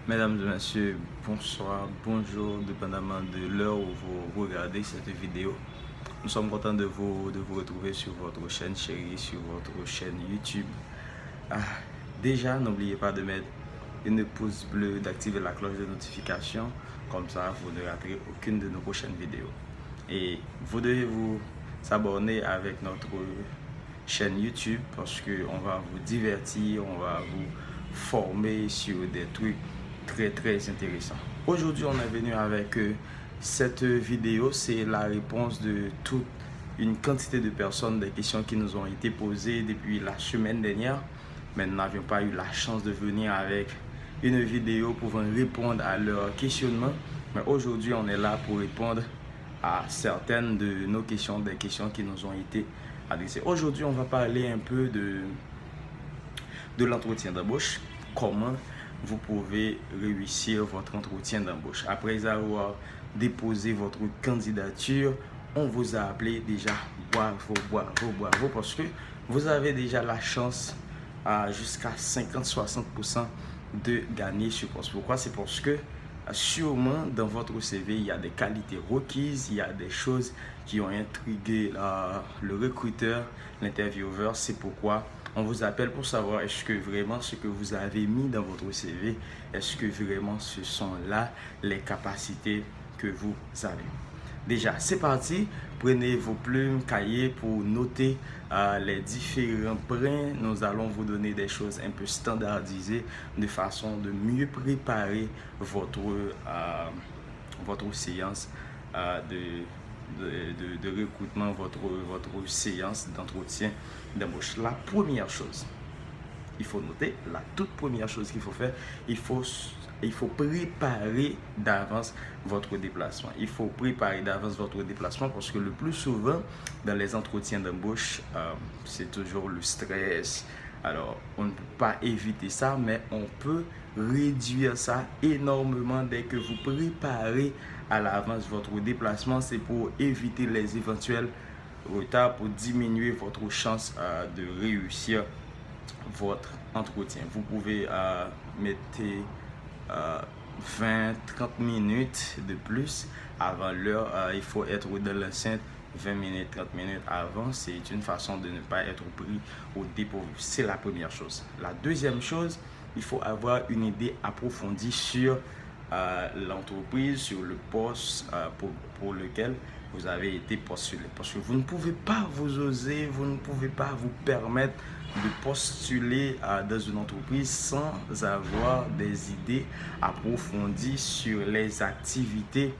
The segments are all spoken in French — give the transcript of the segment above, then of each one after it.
Mesdames et messieurs, bonsoir, bonjour, dépendamment de l'heure où vous regardez cette vidéo. Nous sommes contents de vous retrouver sur votre chaîne chérie, sur votre chaîne YouTube. Déjà, n'oubliez pas de mettre une pouce bleu, d'activer la cloche de notification. Comme ça, vous ne raterez aucune de nos prochaines vidéos. Et vous devez vous abonner avec notre chaîne YouTube parce qu'on va vous divertir, on va vous former sur des trucs très intéressant. Aujourd'hui, on est venu avec cette vidéo. C'est la réponse de toute une quantité de personnes, des questions qui nous ont été posées depuis la semaine dernière. Mais nous n'avions pas eu la chance de venir avec une vidéo pouvant répondre à leurs questionnements. Mais aujourd'hui, on est là pour répondre à certaines de nos questions, des questions qui nous ont été adressées. Aujourd'hui, on va parler un peu de l'entretien d'embauche. Comment vous pouvez réussir votre entretien d'embauche. Après avoir déposé votre candidature, on vous a appelé déjà. Bravo, parce que vous avez déjà la chance à jusqu'à 50-60% de gagner sur poste. Pourquoi? C'est parce que sûrement dans votre CV, il y a des qualités requises, il y a des choses qui ont intrigué le recruteur, l'intervieweur. C'est pourquoi on vous appelle pour savoir est-ce que vraiment ce que vous avez mis dans votre CV, est-ce que vraiment ce sont là les capacités que vous avez. Déjà, c'est parti. Prenez vos plumes, cahiers pour noter les différents points. Nous allons vous donner des choses un peu standardisées de façon de mieux préparer votre séance de recrutement, votre séance d'entretien d'embauche. La première chose, il faut noter, la toute première chose qu'il faut faire, il faut préparer d'avance votre déplacement. Il faut préparer d'avance votre déplacement parce que le plus souvent, dans les entretiens d'embauche, c'est toujours le stress. Alors, on ne peut pas éviter ça, mais on peut réduire ça énormément dès que vous préparez à l'avance votre déplacement. C'est pour éviter les éventuels retards, pour diminuer votre chance de réussir votre entretien. Vous pouvez mettre 20-30 minutes de plus avant l'heure. Il faut être dans l'enceinte 20 minutes, 30 minutes avant. C'est une façon de ne pas être pris au dépourvu. C'est la première chose. La deuxième chose, il faut avoir une idée approfondie sur l'entreprise, sur le poste pour lequel vous avez été postulé. Parce que vous ne pouvez pas vous oser, vous ne pouvez pas vous permettre de postuler dans une entreprise sans avoir des idées approfondies sur les activités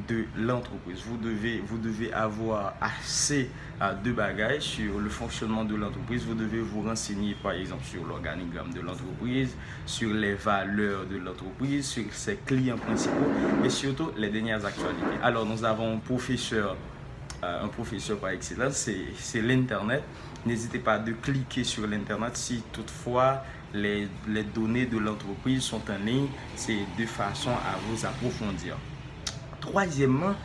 de l'entreprise. Vous devez avoir assez de bagages sur le fonctionnement de l'entreprise. Vous devez vous renseigner par exemple sur l'organigramme de l'entreprise, sur les valeurs de l'entreprise, sur ses clients principaux et surtout les dernières actualités. Alors nous avons un professeur par excellence, c'est l'Internet. N'hésitez pas de cliquer sur l'Internet si toutefois les données de l'entreprise sont en ligne. C'est de façon à vous approfondir. Troisièmement,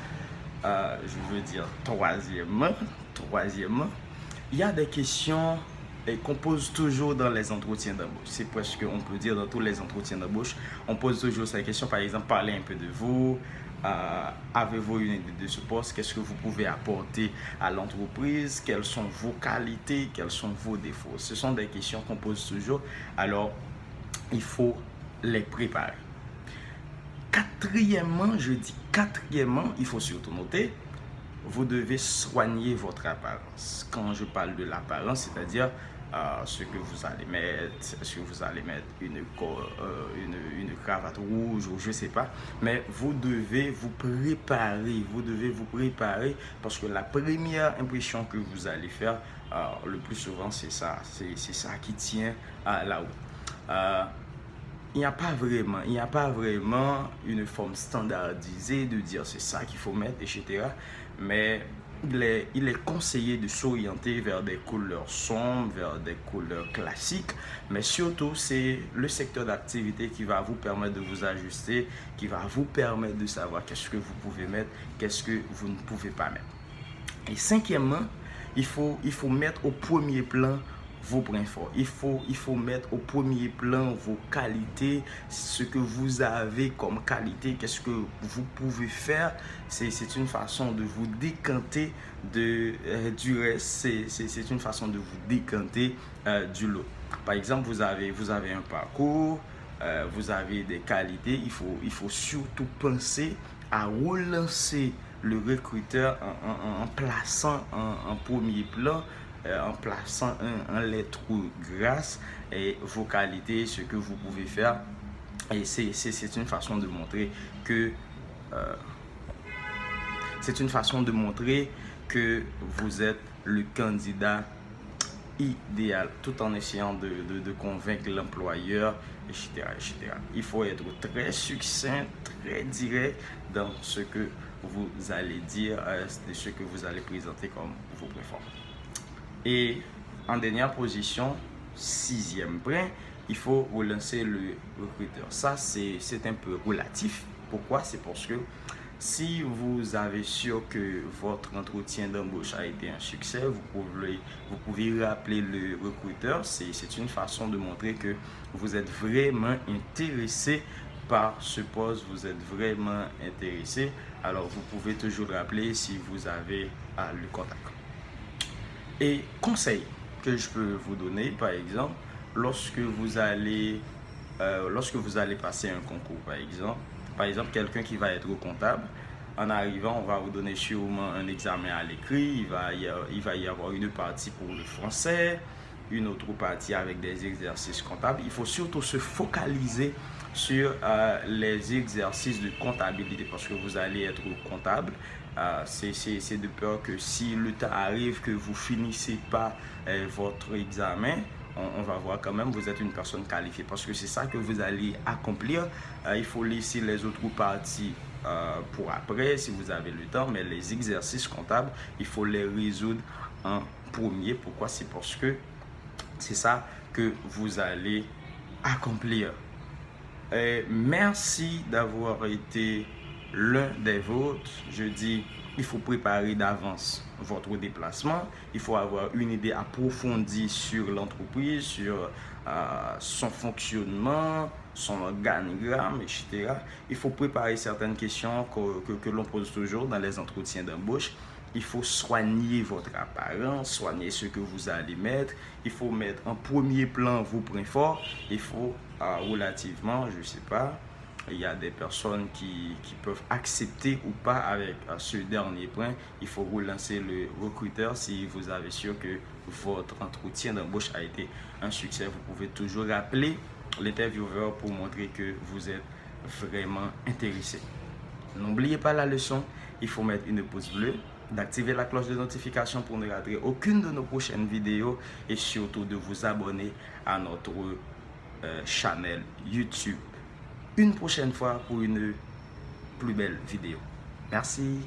il y a des questions qu'on pose toujours dans les entretiens d'embauche. C'est presque, on peut dire, dans tous les entretiens d'embauche, on pose toujours ces questions. Par exemple, parlez un peu de vous. Avez-vous une idée de ce poste? Qu'est-ce que vous pouvez apporter à l'entreprise? Quelles sont vos qualités? Quels sont vos défauts? Ce sont des questions qu'on pose toujours. Alors, il faut les préparer. Quatrièmement, il faut surtout noter, vous devez soigner votre apparence. Quand je parle de l'apparence, c'est-à-dire ce que vous allez mettre, est-ce que vous allez mettre une cravate rouge ou je ne sais pas, mais vous devez vous préparer parce que la première impression que vous allez faire, le plus souvent c'est ça qui tient là-haut. Il n'y a pas vraiment une forme standardisée de dire c'est ça qu'il faut mettre, etc. Mais il est conseillé de s'orienter vers des couleurs sombres, vers des couleurs classiques. Mais surtout, c'est le secteur d'activité qui va vous permettre de vous ajuster, qui va vous permettre de savoir qu'est-ce que vous pouvez mettre, qu'est-ce que vous ne pouvez pas mettre. Et cinquièmement, il faut mettre au premier plan vos points forts. Il faut mettre au premier plan vos qualités, ce que vous avez comme qualité, qu'est-ce que vous pouvez faire. C'est une façon de vous décanter du reste, c'est une façon de vous décanter du lot. Par exemple, vous avez un parcours, vous avez des qualités, il faut surtout penser à relancer le recruteur en plaçant en premier plan, en plaçant en lettre grasse et vos qualités, ce que vous pouvez faire. Et c'est une façon de montrer que vous êtes le candidat idéal, tout en essayant de convaincre l'employeur, etc., etc. Il faut être très succinct, très direct dans ce que vous allez dire, ce que vous allez présenter comme vos points forts. Et en dernière position, 6e point, il faut relancer le recruteur. Ça, c'est un peu relatif. Pourquoi? C'est parce que si vous avez sûr que votre entretien d'embauche a été un succès, vous pouvez rappeler le recruteur. C'est une façon de montrer que vous êtes vraiment intéressé par ce poste, vous êtes vraiment intéressé. Alors, vous pouvez toujours rappeler si vous avez le contact. Et conseil que je peux vous donner, par exemple, lorsque vous allez passer un concours, par exemple, quelqu'un qui va être comptable, en arrivant, on va vous donner sûrement un examen à l'écrit, il va y avoir une partie pour le français, une autre partie avec des exercices comptables. Il faut surtout se focaliser sur les exercices de comptabilité parce que vous allez être comptable. C'est de peur que si le temps arrive que vous finissez pas votre examen, on va voir quand même vous êtes une personne qualifiée parce que c'est ça que vous allez accomplir. Il faut laisser les autres parties pour après si vous avez le temps, mais les exercices comptables, il faut les résoudre en premier. Pourquoi? C'est parce que c'est ça que vous allez accomplir. Merci d'avoir été l'un des vôtres. Je dis, il faut préparer d'avance votre déplacement. Il faut avoir une idée approfondie sur l'entreprise, sur son fonctionnement, son organigramme, etc. Il faut préparer certaines questions que l'on pose toujours dans les entretiens d'embauche. Il faut soigner votre apparence, soigner ce que vous allez mettre. Il faut mettre en premier plan vos points forts. Il faut relativement, je ne sais pas, il y a des personnes qui peuvent accepter ou pas avec ce dernier point. Il faut relancer le recruteur si vous avez sûr que votre entretien d'embauche a été un succès. Vous pouvez toujours appeler l'intervieweur pour montrer que vous êtes vraiment intéressé. N'oubliez pas la leçon, il faut mettre une pouce bleu, d'activer la cloche de notification pour ne rater aucune de nos prochaines vidéos et surtout de vous abonner à notre channel YouTube. Une prochaine fois pour une plus belle vidéo. Merci.